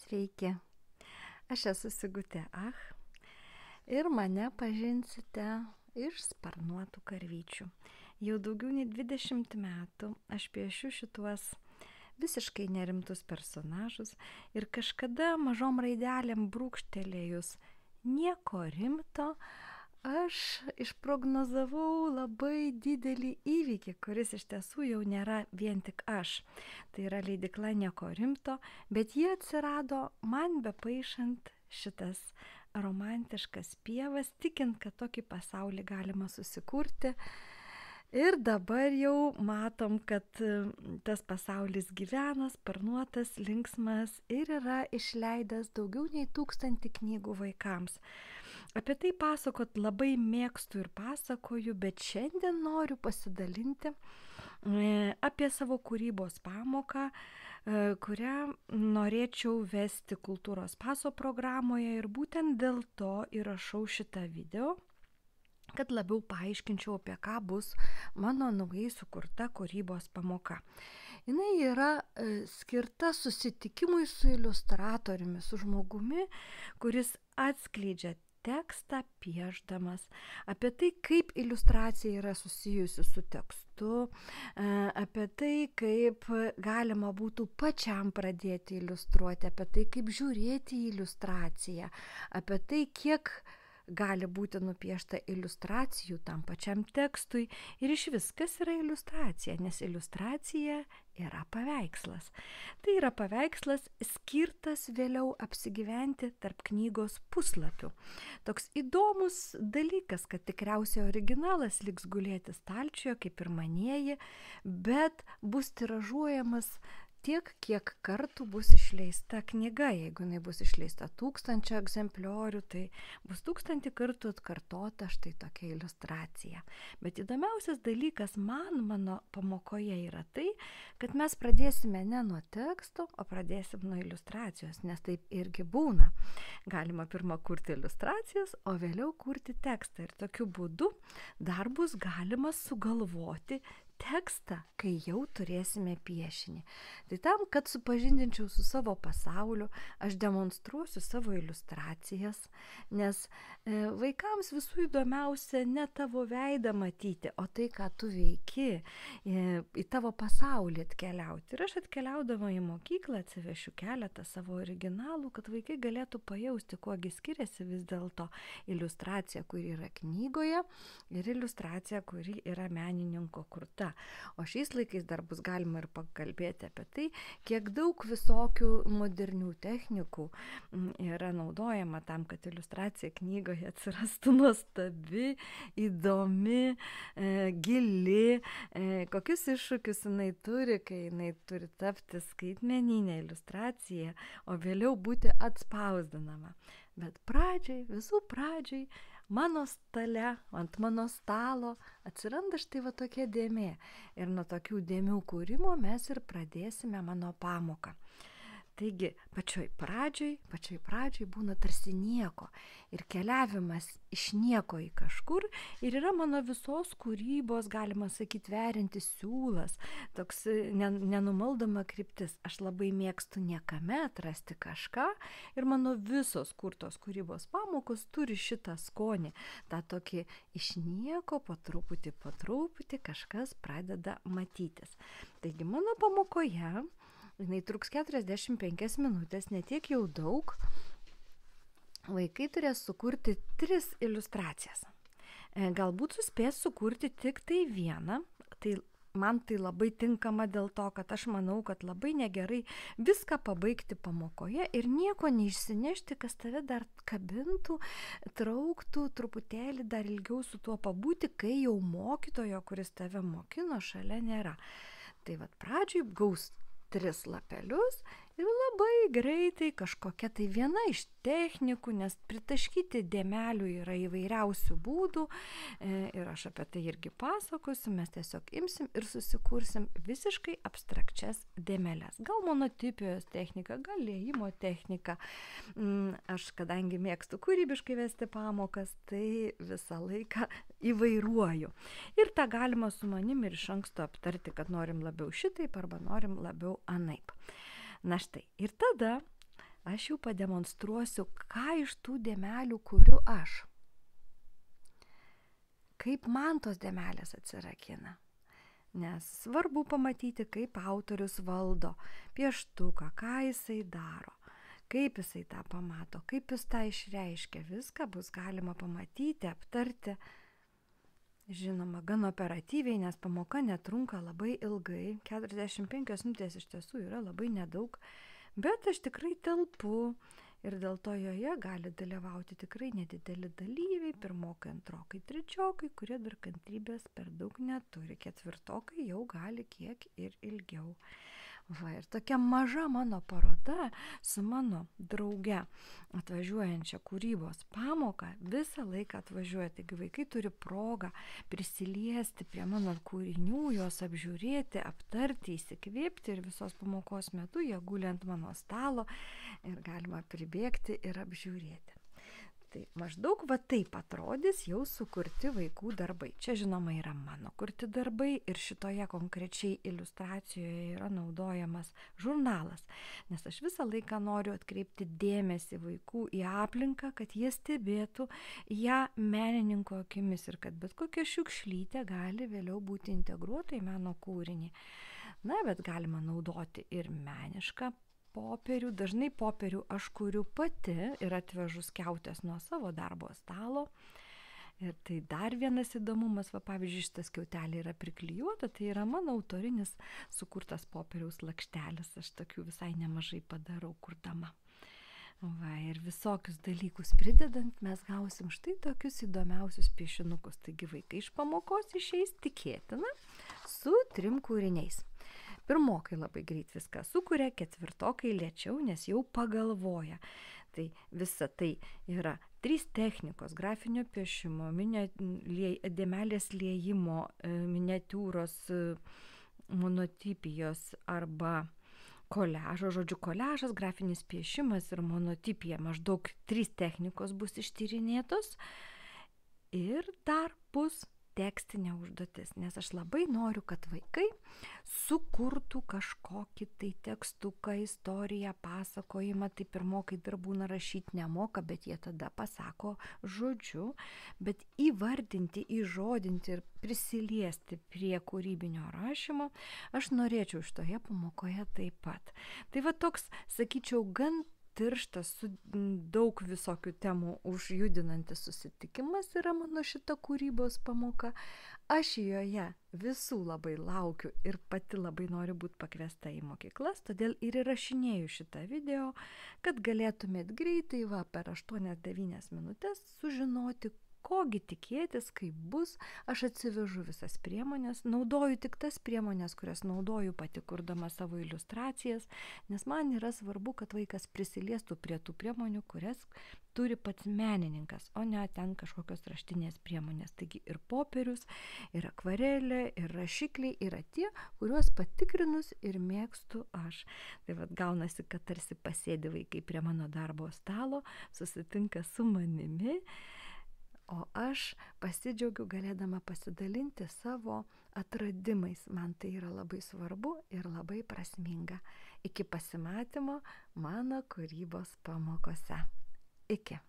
Sveiki, aš esu Sigutė Ach ir mane pažinsite iš Sparnuotų karvyčių. Jau daugiau nei 20 metų aš piešiu šituos visiškai nerimtus personažus ir kažkada mažom raidelėm brūkštelėjus nieko rimto, aš išprognozavau labai didelį įvykį, kuris iš tiesų jau nėra vien tik aš. Tai yra leidykla Nieko rimto, bet jie atsirado man bepaišant šitas romantiškas pievas, tikint, kad tokį pasaulį galima susikurti. Ir dabar jau matom, kad tas pasaulis gyvena, sparnuotas, linksmas ir yra išleidęs daugiau nei 1000 knygų vaikams. Apie tai pasakot labai mėgstu ir pasakoju, bet šiandien noriu pasidalinti apie savo kūrybos pamoką, kurią norėčiau vesti Kultūros paso programoje ir būtent dėl to įrašau šitą video, kad labiau paaiškinčiau, apie ką bus mano naujai sukurta kūrybos pamoka. Jinai yra skirta susitikimui su iliustratoriumi, su žmogumi, kuris atskleidžia tekstą piešdamas, apie tai, kaip iliustracija yra susijusi su tekstu, apie tai, kaip galima būtų pačiam pradėti iliustruoti, apie tai, kaip žiūrėti į iliustraciją, apie tai, kiek gali būti nupiešta iliustracijų tam pačiam tekstui ir iš vis, kas yra iliustracija, nes iliustracija yra paveikslas. Tai yra paveikslas skirtas vėliau apsigyventi tarp knygos puslapių. Toks įdomus dalykas, kad tikriausiai originalas liks gulėti stalčiuje, kaip ir manieji, bet bus tiražuojamas tiek, kiek kartų bus išleista knyga. Jeigu jinai bus išleista 1000 egzempliorių, tai bus 1000 kartų atkartota štai tokia iliustracija. Bet įdomiausias dalykas mano pamokoje yra tai, kad mes pradėsime ne nuo teksto, o pradėsim nuo iliustracijos, nes taip irgi būna. Galima pirmą kurti iliustracijas, o vėliau kurti tekstą. Ir tokiu būdu dar bus galima sugalvoti tekstą, kai jau turėsime piešinį. Tai tam, kad supažindinčiau su savo pasauliu, aš demonstruosiu savo iliustracijas, nes vaikams visų įdomiausia ne tavo veidą matyti, o tai, ką tu veiki, į tavo pasaulį atkeliauti. Ir aš atkeliaudama į mokyklą atsivešiu keletą savo originalų, kad vaikai galėtų pajausti, kuogi skiriasi vis dėlto iliustracija, kuri yra knygoje, ir iliustracija, kuri yra menininko kurta. O šiais laikais dar bus galima ir pakalbėti apie tai, kiek daug visokių modernių technikų yra naudojama tam, kad iliustracija knygoje atsirastų nuostabi, įdomi, gili, kokius iššūkius jinai turi, kai jinai turi tapti skaitmeninė iliustracija, o vėliau būti atspausdinama. Bet visų pradžiai, mano stale, ant mano stalo atsiranda štai va tokia dėmė. Ir nuo tokių dėmių kūrimo mes ir pradėsime mano pamoką. Taigi, pačioj pradžioj būna tarsi nieko. Ir keliavimas iš nieko į kažkur ir yra mano visos kūrybos, galima sakyti, veriantis siūlas, toks nenumaldoma kryptis. Aš labai mėgstu niekame atrasti kažką ir mano visos kurtos kūrybos pamokos turi šitą skonį. Ta tokį iš nieko po truputį kažkas pradeda matytis. Taigi, mano pamokoje jinai truks 45 minutės, ne tiek jau daug. Vaikai turės sukurti 3 iliustracijas. Galbūt suspės sukurti tik tai vieną. Tai man tai labai tinkama dėl to, kad aš manau, kad labai negerai viską pabaigti pamokoje ir nieko neišsinešti, kas tave dar kabintų, trauktų, truputėlį dar ilgiau su tuo pabūti, kai jau mokytojo, kuris tave mokino, šalia nėra. Tai vat pradžioj gaus 3 lapelius ir labai greitai kažkokia tai viena iš technikų, nes pritaškyti dėmelių yra įvairiausių būdų ir aš apie tai irgi pasakosiu, mes tiesiog imsim ir susikursim visiškai abstrakčias dėmeles. Gal monotipijos technika, gal liejimo technika. Aš kadangi mėgstu kūrybiškai vesti pamokas, tai visą laiką įvairuoju. Ir tą galima su manim ir iš anksto aptarti, kad norim labiau šitaip arba norim labiau anaip. Na štai, ir tada aš jau pademonstruosiu, ką iš tų dėmelių kuriu aš. Kaip man tos dėmelės atsirakina. Nes svarbu pamatyti, kaip autorius valdo pieštuką, ką jisai daro, kaip jisai tą pamato, kaip jis tą išreiškia. Viską bus galima pamatyti, aptarti. Žinoma, gan operatyviai, nes pamoka netrunka labai ilgai. 45 minutės iš tiesų yra labai nedaug, bet aš tikrai telpu. Ir dėl to joje gali dalyvauti tikrai nedideli dalyviai, pirmokai, antrokai, trečiokai, kurie dar kantrybės per daug neturi, ketvirtokai jau gali kiek ir ilgiau. Va, ir tokia maža mano paroda su mano drauge atvažiuojančia kūrybos pamoka visą laiką atvažiuoja. Taigi vaikai turi progą prisiliesti prie mano kūrinių, juos apžiūrėti, aptarti, įsikvėpti ir visos pamokos metu jie guli ant mano stalo ir galima pribėgti ir apžiūrėti. Tai maždaug va taip atrodys jau sukurti vaikų darbai. Čia žinoma yra mano kurti darbai ir šitoje konkrečiai iliustracijoje yra naudojamas žurnalas, nes aš visą laiką noriu atkreipti dėmesį vaikų į aplinką, kad jie stebėtų ją menininko akimis ir kad bet kokia šiukšlytė gali vėliau būti integruota į meno kūrinį. Na, bet galima naudoti ir menišką popierių. Dažnai popierių aš kuriu pati ir atvežu skiautės nuo savo darbo stalo. Ir tai dar vienas įdomumas, va pavyzdžiui, šita skiautelė yra priklijuota, tai yra mano autorinis sukurtas popieriaus lakštelis. Aš tokių visai nemažai padarau kurdama. Va, ir visokius dalykus pridedant mes gausim štai tokius įdomiausius piešinukus. Taigi vaikai iš pamokos išeis tikėtina su 3 kūriniais. Pirmokai labai greit viską sukuria, ketvirtokai lėčiau, nes jau pagalvoja. Tai visa tai yra 3 technikos: grafinio piešimo, dėmelės liejimo, miniatiūros, monotipijos arba koliažo. Žodžiu, koliažas, grafinis piešimas ir monotipija. Maždaug 3 technikos bus ištyrinėtos ir dar bus tekstinė užduotis, nes aš labai noriu, kad vaikai sukurtų kažkokį tai tekstuką, istoriją, pasakojimą. Tai pirmokai darbų narašyti nemoka, bet jie tada pasako žodžiu, bet įvardinti, įžodinti ir prisiliesti prie kūrybinio rašymo aš norėčiau šitoje pamokoje taip pat. Tai va toks, sakyčiau, gan tirštas, su daug visokių temų užjudinantis susitikimas yra mano šita kūrybos pamoka. Aš joje visų labai laukiu ir pati labai noriu būti pakviesta į mokyklas, todėl ir įrašinėju šitą video, kad galėtumėt greitai per 8-9 minutės sužinoti, kogi tikėtis, kaip bus. Aš atsivežu visas priemonės, naudoju tik tas priemonės, kurias naudoju pati kurdama savo iliustracijas, nes man yra svarbu, kad vaikas prisiliestų prie tų priemonių, kurias turi pats menininkas, o ne ten kažkokios raštinės priemonės. Taigi ir popierius, ir akvarelė, ir rašikliai yra tie, kuriuos patikrinus ir mėgstu aš. Tai vat gaunasi, kad tarsi pasėdi vaikai prie mano darbo stalo, susitinka su manimi, o aš pasidžiaugiu galėdama pasidalinti savo atradimais. Man tai yra labai svarbu ir labai prasminga. Iki pasimatymo mano kūrybos pamokose. Iki.